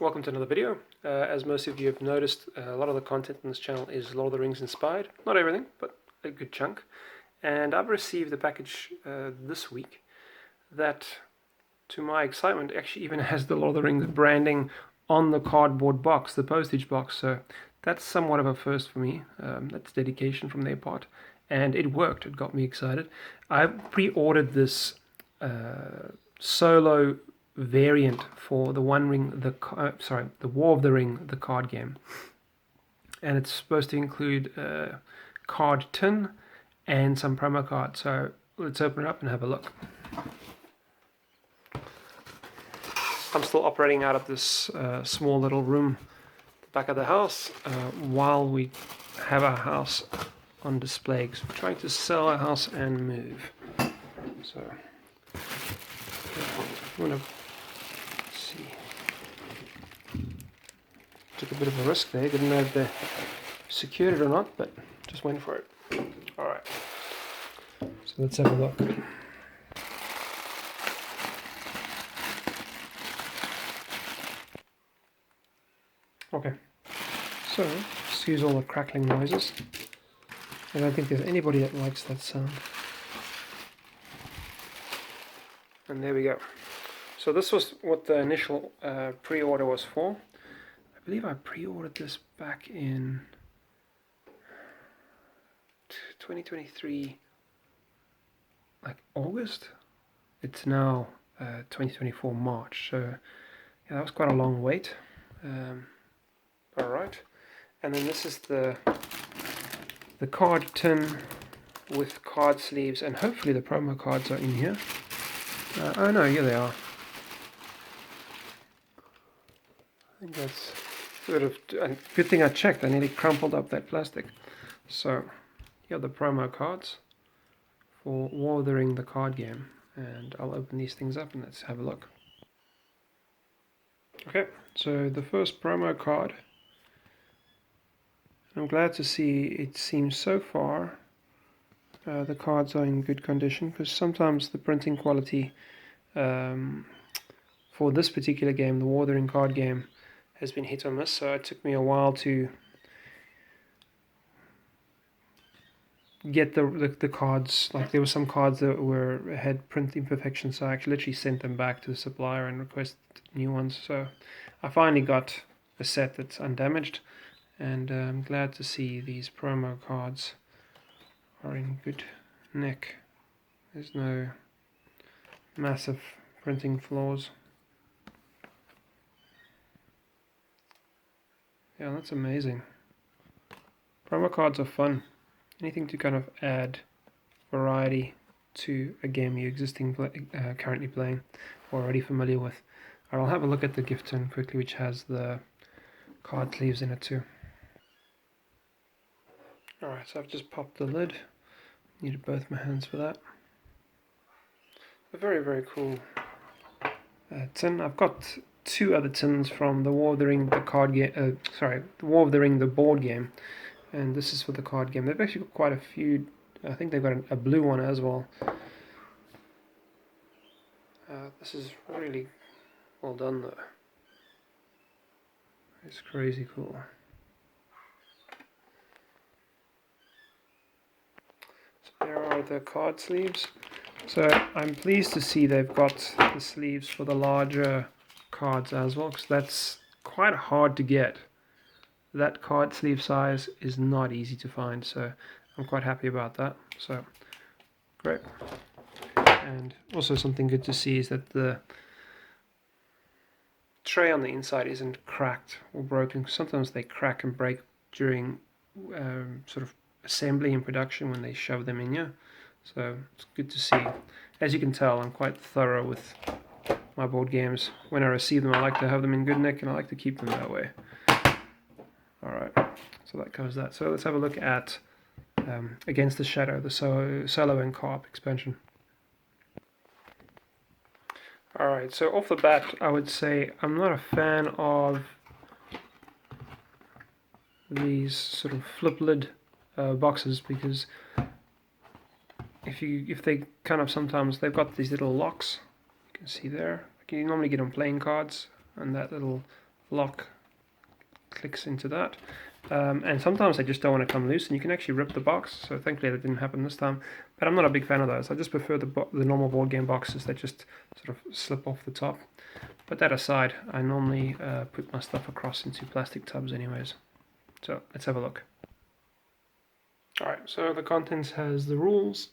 Welcome to another video. As most of you have noticed, a lot of the content on this channel is Lord of the Rings inspired. Not everything, but a good chunk. And I've received a package this week that, to my excitement, actually even has the Lord of the Rings branding on the cardboard box, the postage box. So that's somewhat of a first for me. That's dedication from their part. And it worked. It got me excited. I pre-ordered this solo variant for the War of the Ring, the card game, and it's supposed to include a card tin and some promo cards. So let's open it up and have a look. I'm still operating out of this small little room at the back of the house while we have our house on display, because we're trying to sell our house and move. So I'm going to see. Took a bit of a risk there. Didn't know if they secured it or not, but just went for it. Alright. So let's have a look. Okay. So, excuse all the crackling noises. I don't think there's anybody that likes that sound. And there we go. So this was what the initial pre-order was for. I believe I pre-ordered this back in 2023, like August. It's now 2024 March, so yeah, that was quite a long wait. Alright, and then this is the card tin with card sleeves, and hopefully the promo cards are in here. Oh no, here they are. I think that's sort of a good thing I checked. I nearly crumpled up that plastic. So here are the promo cards for War of the Ring, the card game, and I'll open these things up and let's have a look. Okay, so the first promo card. I'm glad to see it seems so far the cards are in good condition, because sometimes the printing quality for this particular game, the War of the Ring card game, has been hit or miss, so it took me a while to get the cards. Like, there were some cards that had print imperfections, so I actually literally sent them back to the supplier and requested new ones. So I finally got a set that's undamaged, and I'm glad to see these promo cards are in good nick. There's no massive printing flaws. Yeah, that's amazing. Promo cards are fun. Anything to kind of add variety to a game you're currently playing or already familiar with. I'll have a look at the gift tin quickly, which has the card sleeves in it too. Alright, so I've just popped the lid. Needed both my hands for that. A very, very cool tin. I've got two other tins from the War of the Ring, the card game. The War of the Ring, the board game, and this is for the card game. They've actually got quite a few. I think they've got a blue one as well. This is really well done, though. It's crazy cool. So there are the card sleeves. So I'm pleased to see they've got the sleeves for the larger cards as well, because that's quite hard to get. That card sleeve size is not easy to find, so I'm quite happy about that. So great. And also something good to see is that the tray on the inside isn't cracked or broken. Sometimes they crack and break during sort of assembly and production when they shove them in here. So it's good to see. As you can tell, I'm quite thorough with my board games. When I receive them, I like to have them in good nick, and I like to keep them that way. Alright, so that covers that. So let's have a look at Against the Shadow, the solo and co-op expansion. Alright, so off the bat, I would say I'm not a fan of these sort of flip lid boxes, because if they kind of, sometimes they've got these little locks, you can see there, like you normally get on playing cards, and that little lock clicks into that. And sometimes they just don't want to come loose, and you can actually rip the box. So thankfully that didn't happen this time. But I'm not a big fan of those. I just prefer the normal board game boxes that just sort of slip off the top. But that aside, I normally put my stuff across into plastic tubs anyways. So let's have a look. Alright, so the contents has the rules.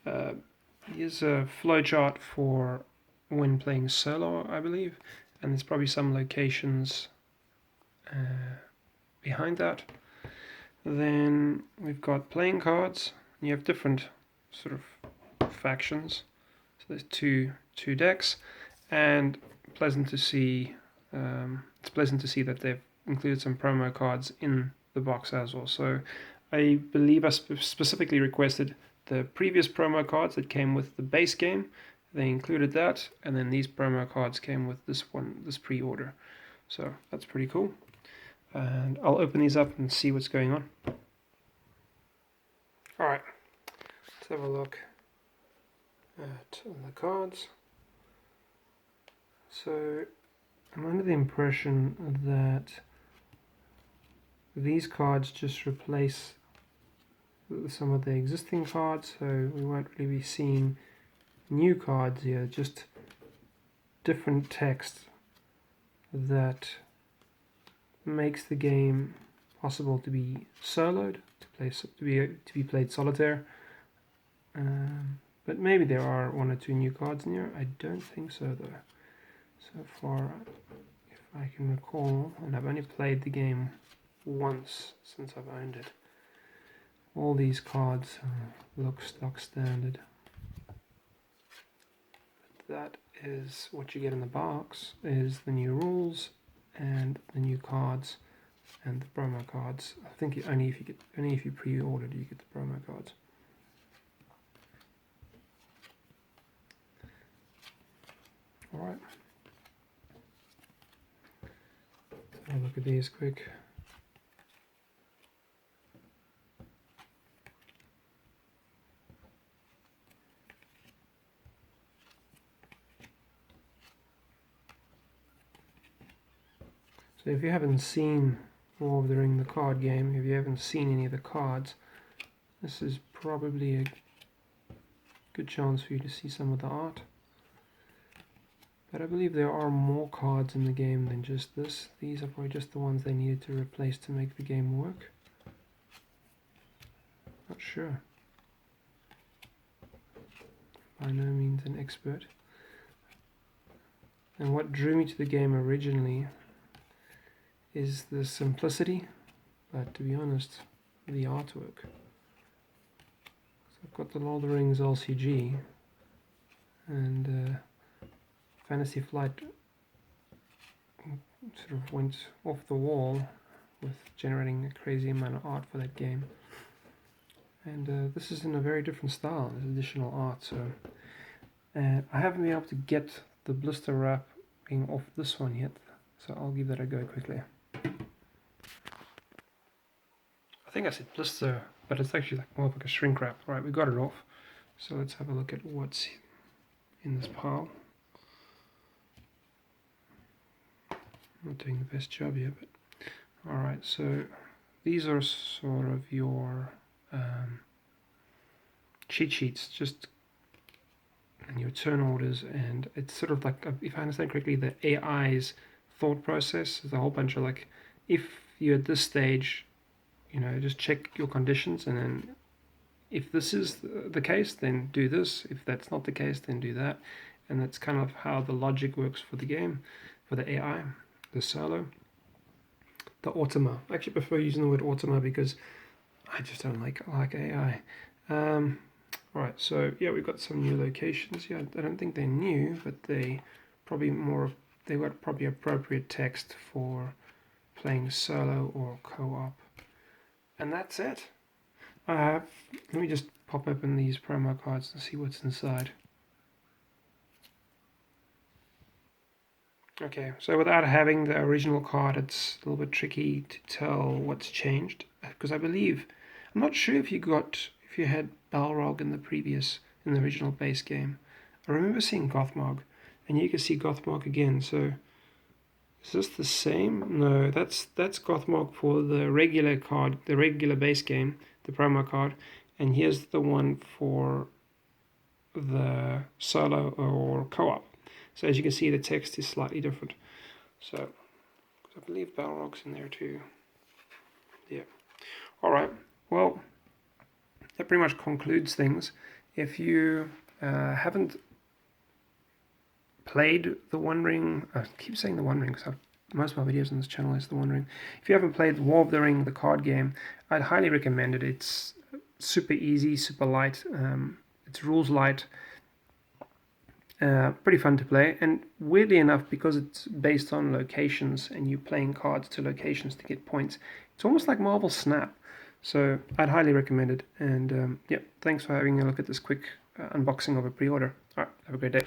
Here's a flowchart for when playing solo, I believe. And there's probably some locations behind that. Then we've got playing cards. You have different sort of factions. So there's two decks, and pleasant to see. It's pleasant to see that they've included some promo cards in the box as well. So I believe I specifically requested the previous promo cards that came with the base game. They included that, and then these promo cards came with this pre-order. So that's pretty cool. And I'll open these up and see what's going on. Alright, let's have a look at the cards. So I'm under the impression that these cards just replace some of the existing cards, so we won't really be seeing new cards here, just different text that makes the game possible to be soloed, to be played solitaire. But maybe there are one or two new cards in here. I don't think so though. So far, if I can recall, and I've only played the game once since I've owned it, all these cards look stock standard. But that is what you get in the box, is the new rules and the new cards and the promo cards. I think only if you pre-ordered you get the promo cards. All right. I'll look at these quick. So if you haven't seen War of the Ring, the card game, if you haven't seen any of the cards, this is probably a good chance for you to see some of the art. But I believe there are more cards in the game than just this. These are probably just the ones they needed to replace to make the game work. Not sure. By no means an expert. And what drew me to the game originally is the simplicity, but to be honest, the artwork. So I've got the Lord of the Rings LCG, and Fantasy Flight sort of went off the wall with generating a crazy amount of art for that game. And this is in a very different style, there's additional art. So I haven't been able to get the blister wrapping off this one yet, so I'll give that a go quickly. I think I said blister, but it's actually more like a shrink wrap. Alright, we got it off. So let's have a look at what's in this pile. I'm not doing the best job here, but alright, so these are sort of your cheat sheets, just and your turn orders, and it's sort of like, if I understand correctly, the AI's thought process. There's a whole bunch of like, if you're at this stage, you know, just check your conditions, and then if this is the case, then do this. If that's not the case, then do that. And that's kind of how the logic works for the game, for the AI, the solo. The automa. I actually prefer using the word automa because I just don't like AI. Right, so yeah, we've got some new locations. Yeah, I don't think they're new, but they probably they've got probably appropriate text for playing solo or co-op. And that's it. Let me just pop open these promo cards and see what's inside. Okay, so without having the original card, it's a little bit tricky to tell what's changed, because I believe, I'm not sure if you had Balrog in the original base game. I remember seeing Gothmog, and you can see Gothmog again, so Is this the same? No, that's Gothmog for the regular card, the regular base game, the promo card, and here's the one for the solo or co-op. So as you can see, the text is slightly different. So I believe Balrog's in there too. Yeah. All right. Well, that pretty much concludes things. If you haven't played The One Ring, I keep saying The One Ring because most of my videos on this channel is The One Ring. If you haven't played War of the Ring, the card game, I'd highly recommend it. It's super easy, super light. It's rules light. Pretty fun to play, and weirdly enough, because it's based on locations and you're playing cards to locations to get points, it's almost like Marvel Snap. So I'd highly recommend it. And yeah, thanks for having a look at this quick unboxing of a pre-order. All right, have a great day.